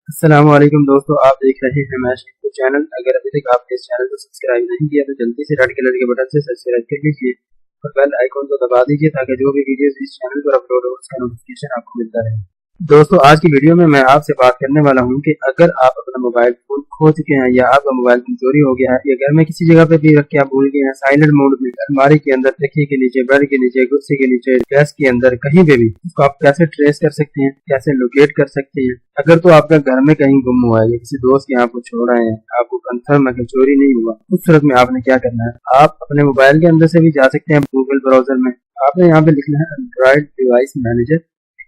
अस्सलाम वालेकुम दोस्तों, आप देख रहे हैं मैश इन्फो चैनल। अगर अभी तक आपने इस चैनल को सब्सक्राइब नहीं किया तो जल्दी से रेड कलर के बटन से सब्सक्राइब कर लीजिए और बेल आइकॉन को दबा दीजिए ताकि जो भी वीडियोस इस चैनल पर अपलोड हो उसका नोटिफिकेशन आपको मिलता रहे। दोस्तों, आज की वीडियो में मैं आपसे बात करने वाला हूं कि अगर आप अपना मोबाइल फोन खो चुके हैं या आपका मोबाइल फोन चोरी हो गया है या घर में किसी जगह पे भी रख के आप भूल गए हैं, साइलेंट मोड में, अलमारी के अंदर, तकिए के नीचे, बेड के नीचे, कुर्सी के नीचे, डेस्क के अंदर, कहीं पे भी, उसको आप कैसे ट्रेस कर सकते हैं, कैसे लोकेट कर सकते हैं। अगर तो आपका घर में कहीं गुम हुआ है या किसी दोस्त के यहाँ आपको छोड़ आए हैं, आपको कंफर्म है कि चोरी नहीं हुआ, उस सूरत में आपने क्या करना है, आप अपने मोबाइल के अंदर से भी जा सकते हैं गूगल ब्राउजर में। आपने यहाँ पे लिखना है एंड्रॉइड डिवाइस मैनेजर।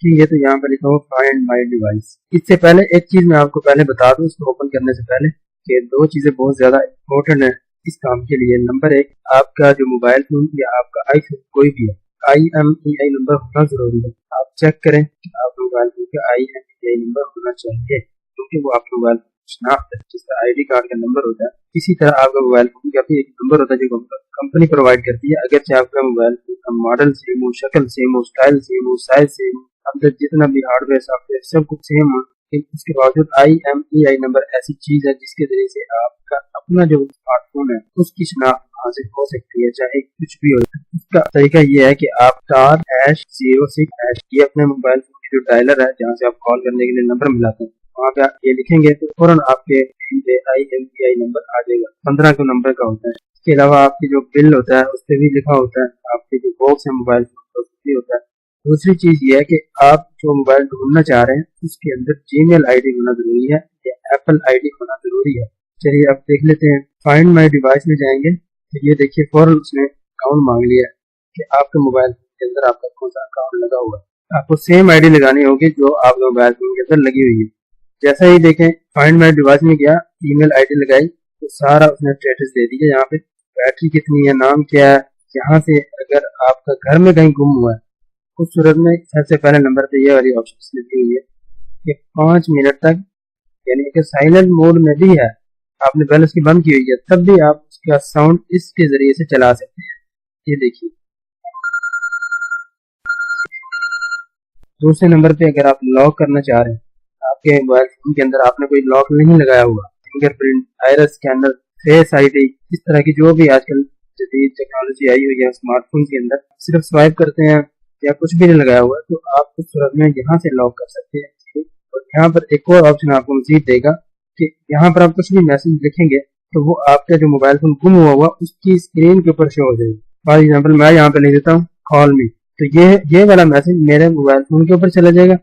ये तो यहाँ पे लिखा हुआ फाइंड माई डिवाइस। इससे पहले एक चीज मैं आपको पहले बता दूं, इसको ओपन करने से पहले, कि दो चीजें बहुत ज्यादा इम्पोर्टेंट है इस काम के लिए। नंबर एक, आपका जो मोबाइल फोन या आपका आईफोन कोई भी है, IMEI नंबर होना जरूरी है। आप चेक करें कि आपके मोबाइल फोन का IMEI नंबर होना चाहिए, क्योंकि वो आपके मोबाइल फोन जिसका ID कार्ड का नंबर होता है, इसी तरह आपका मोबाइल फोन का भी एक नंबर होता है जो कंपनी प्रोवाइड करती है। अगर चाहे आपका मोबाइल फोन का मॉडल सेम हो, शक्ल सेम हो, स्टाइल सेम हो, साइज सेम हो, अंदर जितना भी हार्डवेयर सॉफ्टवेयर सब कुछ सेम हो, उसके बावजूद IMEI नंबर ऐसी चीज है जिसके जरिए से आपका अपना जो स्मार्टफोन है उसकी शिनाख्त हासिल हो सकती है, चाहे कुछ भी हो। इसका तरीका ये है कि आप *#06# ये अपने मोबाइल फोन की जो डायलर है जहाँ से आप कॉल करने के लिए नंबर मिलाते हैं, वहाँ पे आप ये लिखेंगे तो फौरन आपके IMEI नंबर आ जाएगा। 15 के नंबर का होता है। इसके अलावा आपके जो बिल होता है उस पर भी लिखा होता है, आपके जो बॉक्स है मोबाइल फोन उस पर भी होता है। दूसरी चीज ये है कि आप जो मोबाइल ढूंढना चाह रहे हैं उसके अंदर Gmail ID होना जरूरी है या Apple ID होना जरूरी है। चलिए अब देख लेते हैं। फाइंड माई डिवाइस में जाएंगे तो ये देखिए फौरन उसने अकाउंट मांग लिया कि आपके मोबाइल के अंदर आपका कौन सा अकाउंट लगा हुआ है। आपको सेम ID लगानी होगी जो आपके मोबाइल फोन के अंदर लगी हुई है। जैसा ही देखें फाइंड माई डिवाइस में गया, ईमेल ID लगाई तो सारा उसने स्टेटस दे दिया। यहाँ पे बैटरी कितनी है, नाम क्या है। यहाँ से अगर आपका घर में कहीं गुम हुआ है उस सूरत में सबसे पहले नंबर पे ये वाली ऑप्शन लगी हुई है कि 5 मिनट तक, यानी कि साइलेंट मोड में भी है, आपने पहले उसकी बंद की हुई है, तब भी आप उसका साउंड इसके जरिए से चला सकते हैं। ये देखिए। दूसरे नंबर पे अगर आप लॉक करना चाह रहे हैं, आपके मोबाइल फोन के अंदर आपने कोई लॉक नहीं लगाया हुआ, fingerprint, iris scanner, face ID, इस तरह की जो भी आजकल जदीद टेक्नोलॉजी आई हुई है स्मार्टफोन के अंदर, सिर्फ स्वाइप करते हैं या कुछ भी नहीं लगाया हुआ है, तो आप उस सूरत में यहाँ से लॉक कर सकते हैं। और यहाँ पर एक और ऑप्शन आपको मजीद देगा कि यहाँ पर आप कुछ भी मैसेज लिखेंगे तो वो आपका जो मोबाइल फोन गुम हुआ उसकी स्क्रीन के ऊपर शो हो जाएगी। फॉर एग्जाम्पल मैं यहाँ पे लिख देता हूँ कॉल मी, तो ये वाला मैसेज मेरे मोबाइल फोन के ऊपर चला जाएगा।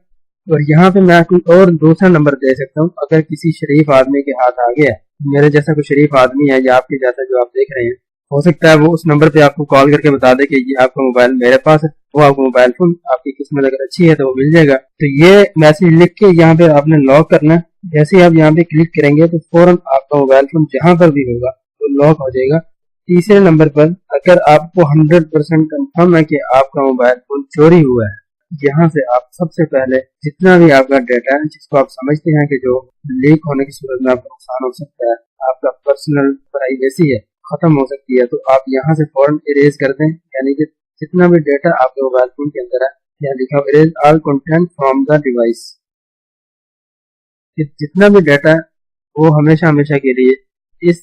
और यहाँ पे मैं कोई और दूसरा नंबर दे सकता हूँ। अगर किसी शरीफ आदमी के हाथ आ गया, मेरे जैसा कोई शरीफ आदमी है या आपके जैसा जो आप देख रहे हैं, हो सकता है वो उस नंबर पे आपको कॉल करके बता दे कि ये आपका मोबाइल मेरे पास है, वो आपका मोबाइल फोन आपकी किस्मत अगर अच्छी है तो वो मिल जाएगा। तो ये मैसेज लिख के यहाँ पे आपने लॉक करना है। जैसे ही आप यहाँ पे क्लिक करेंगे तो फौरन आपका मोबाइल फोन जहां पर भी होगा तो लॉक हो जाएगा। तीसरे नंबर पर अगर आपको 100% कंफर्म है कि आपका मोबाइल फोन चोरी हुआ है, यहाँ से आप सबसे पहले जितना भी आपका डेटा है जिसको आप समझते हैं कि जो लीक होने की सूरत में आपको नुकसान हो सकता है, आपका पर्सनल प्राइवेसी है, खत्म हो सकती है, तो आप यहाँ से फौरन इरेज कर दें। यानी कि जितना भी डेटा आपके मोबाइल फोन के अंदर है, यहाँ लिखा erase all content from the device, जितना भी डेटा है वो हमेशा हमेशा के लिए इस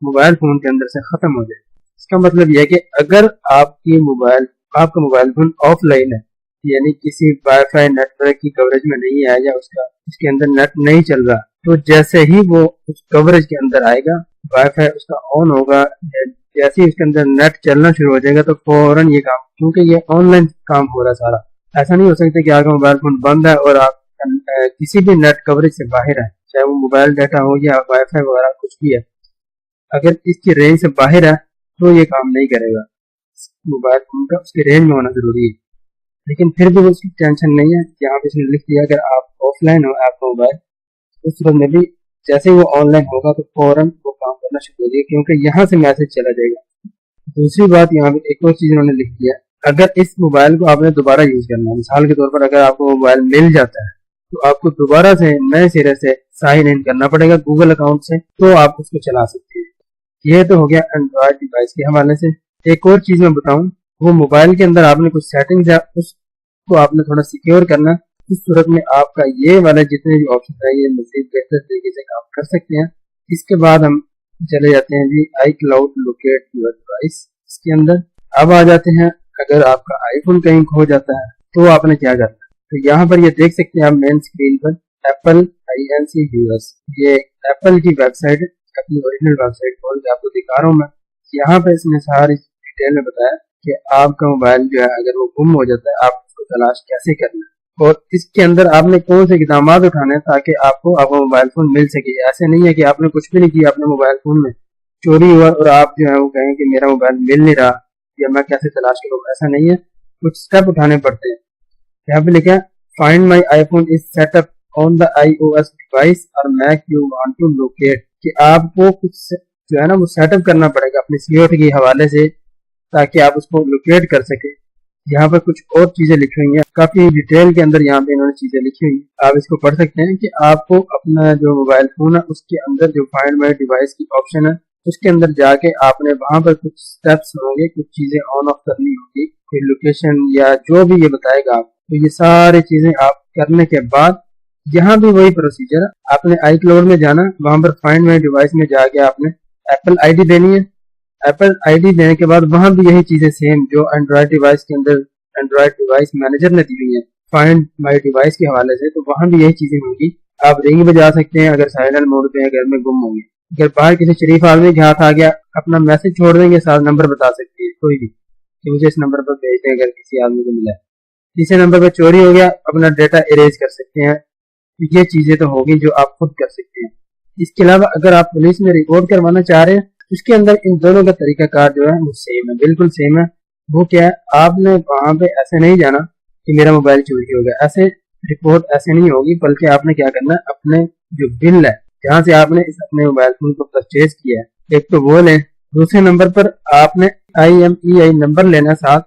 मोबाइल फोन के अंदर से खत्म हो जाए। इसका मतलब यह है कि अगर आपका मोबाइल फोन ऑफलाइन है, यानी किसी वाईफाई नेटवर्क की कवरेज में नहीं है या उसके अंदर नेट नहीं चल रहा, तो जैसे ही वो उस कवरेज के अंदर आएगा, वाईफाई उसका ऑन होगा, जैसे ही उसके अंदर नेट चलना शुरू हो जाएगा तो फौरन ये काम, क्योंकि ये ऑनलाइन काम हो रहा है सारा, ऐसा नहीं हो सकता कि आपका मोबाइल फोन बंद है और आप किसी भी नेट कवरेज से बाहर है, चाहे वो मोबाइल डाटा हो या वाईफाई वगैरह कुछ भी है, अगर इसकी रेंज से बाहर है तो ये काम नहीं करेगा। मोबाइल फोन का उसकी रेंज में होना जरूरी है। लेकिन फिर भी उसकी टेंशन नहीं है, यहाँ पे इसने लिख दिया अगर आप ऑफलाइन हो आपका मोबाइल, उस सूरत में भी जैसे ही वो ऑनलाइन होगा तो फौरन वो काम करना शुरू हो जाएगा, क्योंकि यहाँ से मैसेज चला जाएगा। दूसरी बात यहाँ पे एक और चीज उन्होंने लिख दिया, अगर इस मोबाइल को आपने दोबारा यूज करना है, मिसाल के तौर पर अगर आपको मोबाइल मिल जाता है तो आपको दोबारा से नए सिरे से साइन इन करना पड़ेगा गूगल अकाउंट से, तो आप उसको चला सकते हैं। ये तो हो गया एंड्रॉइड डिवाइस के हवाले से। एक और चीज मैं बताऊं, वो मोबाइल के अंदर आपने कुछ सेटिंग्स है उसको आपने थोड़ा सिक्योर करना, इस सूरत में आपका ये वाला जितने भी ऑप्शन है ये मज़ीद बेहतर तरीके से काम कर सकते हैं। इसके बाद हम चले जाते हैं जी iCloud लोकेट योर डिवाइस। इसके अंदर अब आ जाते हैं, अगर आपका आईफोन कहीं खो जाता है तो आपने क्या करना है। तो यहाँ पर ये देख सकते हैं आप मेन स्क्रीन पर एप्पल INC US, ये एप्पल की वेबसाइट, अपनी ओरिजिनल वेबसाइट खोल के आपको दिखा रहा हूँ मैं। यहाँ पे इसने सारी डिटेल में बताया कि आपका मोबाइल जो है अगर वो गुम हो जाता है आप उसको तलाश कैसे करना है और इसके अंदर आपने कौन से इक़दाम उठाने हैं ताकि आपको आपका मोबाइल फोन मिल सके। ऐसे नहीं है कि आपने कुछ भी नहीं किया, अपने मोबाइल फोन में चोरी हुआ और आप जो है वो कहें कि मेरा मोबाइल मिल नहीं रहा या मैं कैसे तलाश करूँ। ऐसा नहीं है, कुछ स्टेप उठाने पड़ते हैं। यहाँ पे लिखा है find my iPhone is setup on the iOS device और Mac you want to locate, कि आपको कुछ जो है ना वो सेटअप करना पड़ेगा अपनी सिक्योरिटी के हवाले से ताकि आप उसको लोकेट कर सके। यहाँ पर कुछ और चीजें लिखी हुई हैं, काफी डिटेल के अंदर यहाँ पे इन्होंने चीजें लिखी हुई हैं, आप इसको पढ़ सकते हैं कि आपको अपना जो मोबाइल फोन है उसके अंदर जो फाइंड माई डिवाइस की ऑप्शन है उसके अंदर जाके आपने वहां पर कुछ स्टेप्स होंगे, कुछ चीजें ऑन ऑफ करनी होगी, कोई लोकेशन या जो भी ये बताएगा आप। तो ये सारी चीजें आप करने के बाद यहाँ भी वही प्रोसीजर है, आपने iCloud में जाना, वहां पर फाइंड माई डिवाइस में जाके आपने एप्पल आईडी देनी है। एप्पल आईडी देने के बाद वहां भी यही चीजें सेम जो एंड्रॉइड डिवाइस के अंदर एंड्रॉइड डिवाइस मैनेजर ने दी हुई है फाइंड माई डिवाइस के हवाले से, तो वहां भी यही चीजें होंगी। आप रिंग बजा सकते हैं अगर साइलेंट मोड पे घर में गुम होंगे, अगर बाहर किसी शरीफ आदमी के हाथ आ गया अपना मैसेज छोड़ देंगे, साथ नंबर बता सकती है कोई भी कि मुझे इस नंबर पर भेज दें अगर किसी आदमी को मिला है। तीसरे नंबर पर चोरी हो गया, अपना डेटा इरेज कर सकते हैं। ये चीजें तो होगी जो आप खुद कर सकते हैं। इसके अलावा अगर आप पुलिस में रिपोर्ट करवाना चाह रहे हैं उसके अंदर इन दोनों का तरीकाकार जो है वो सेम है, बिल्कुल सेम है। वो क्या है, आपने वहां पे ऐसे नहीं जाना कि मेरा मोबाइल चोरी हो गया, ऐसे रिपोर्ट ऐसे नहीं होगी, बल्कि आपने क्या करना है, अपने जो बिल है जहाँ से आपने इस अपने मोबाइल फोन को परचेज किया है एक तो वो लें, दूसरे नंबर पर आपने IMEI नंबर लेना साथ,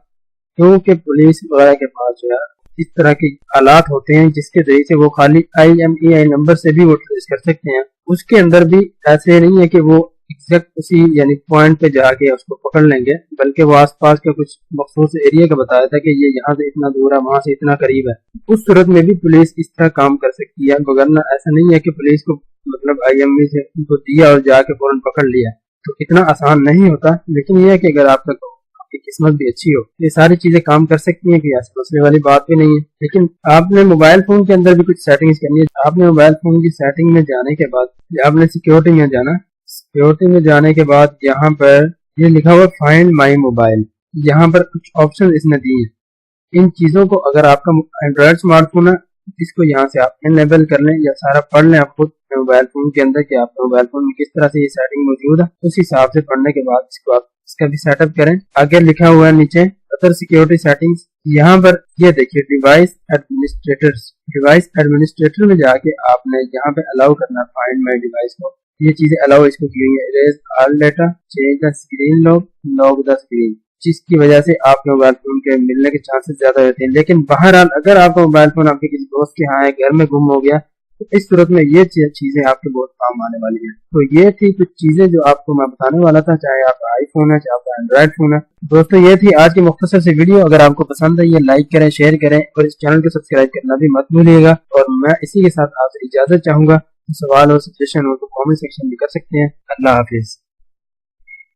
क्योंकि पुलिस वगैरह के पास जो है इस तरह के हालात होते हैं जिसके जरिए से वो खाली IMEI नंबर से भी वो ट्रेस कर सकते हैं। उसके अंदर भी ऐसे नहीं है कि वो एग्जैक्ट उसी यानी पॉइंट पे जाके उसको पकड़ लेंगे, बल्कि वो आसपास का कुछ मखसूस एरिया का बताया था कि ये यहाँ से इतना दूर है, वहां से इतना करीब है। उस सूरत में भी पुलिस इस तरह काम कर सकती है, वगरना ऐसा नहीं है कि पुलिस को मतलब IMEI से उनको दिया और जाके फौरन पकड़ लिया, तो इतना आसान नहीं होता। लेकिन ये है कि अगर आपकी किस्मत भी अच्छी हो ये सारी चीजें काम कर सकती हैं, कि ऐसे मसले वाली बात भी नहीं है। लेकिन आपने मोबाइल फोन के अंदर भी कुछ सेटिंग्स करनी है। आपने मोबाइल फोन की सेटिंग में जाने के बाद आपने सिक्योरिटी में जाना, सिक्योरिटी में जाने के बाद यहाँ पर ये लिखा हुआ फाइंड माई मोबाइल, यहाँ पर कुछ ऑप्शन इसने दिए हैं। इन चीजों को अगर आपका एंड्रॉइड स्मार्टफोन है इसको यहाँ से आप इनेबल कर लें या सारा पढ़ लें आप खुद मोबाइल फोन के अंदर कि आपके मोबाइल फोन में किस तरह से ये सेटिंग मौजूद है, उस हिसाब से पढ़ने के बाद इसको आप इसका भी सेटअप करें। आगे लिखा हुआ है नीचे अदर सिक्योरिटी सेटिंग्स, यहाँ पर ये देखिए डिवाइस एडमिनिस्ट्रेटर्स, डिवाइस एडमिनिस्ट्रेटर में जाके आपने यहाँ पे अलाउ करना फाइंड माई डिवाइस को, ये चीजें अलाउ इसको की हुई है। Erase all data, change the screen lock, lock the screen, जिसकी वजह से आपके मोबाइल फोन के मिलने के चांसेस ज्यादा होते हैं। लेकिन बहरहाल अगर आपका मोबाइल फोन आपके किसी दोस्त के यहाँ है, घर में गुम हो गया, तो इस सूरत में ये चीजें आपके बहुत काम आने वाली हैं। तो ये थी कुछ चीजें जो आपको मैं बताने वाला था, चाहे आपका आईफोन है चाहे आपका एंड्रॉइड फोन है। दोस्तों ये थी आज की मुख्तसर सी वीडियो, अगर आपको पसंद है ये लाइक करें, शेयर करें और इस चैनल को सब्सक्राइब करना भी मत भूलिएगा। और मैं इसी के साथ आपसे इजाजत चाहूंगा, सवाल और सजेशन हो तो कॉमेंट सेक्शन में कर सकते हैं। अल्लाह हाफिज।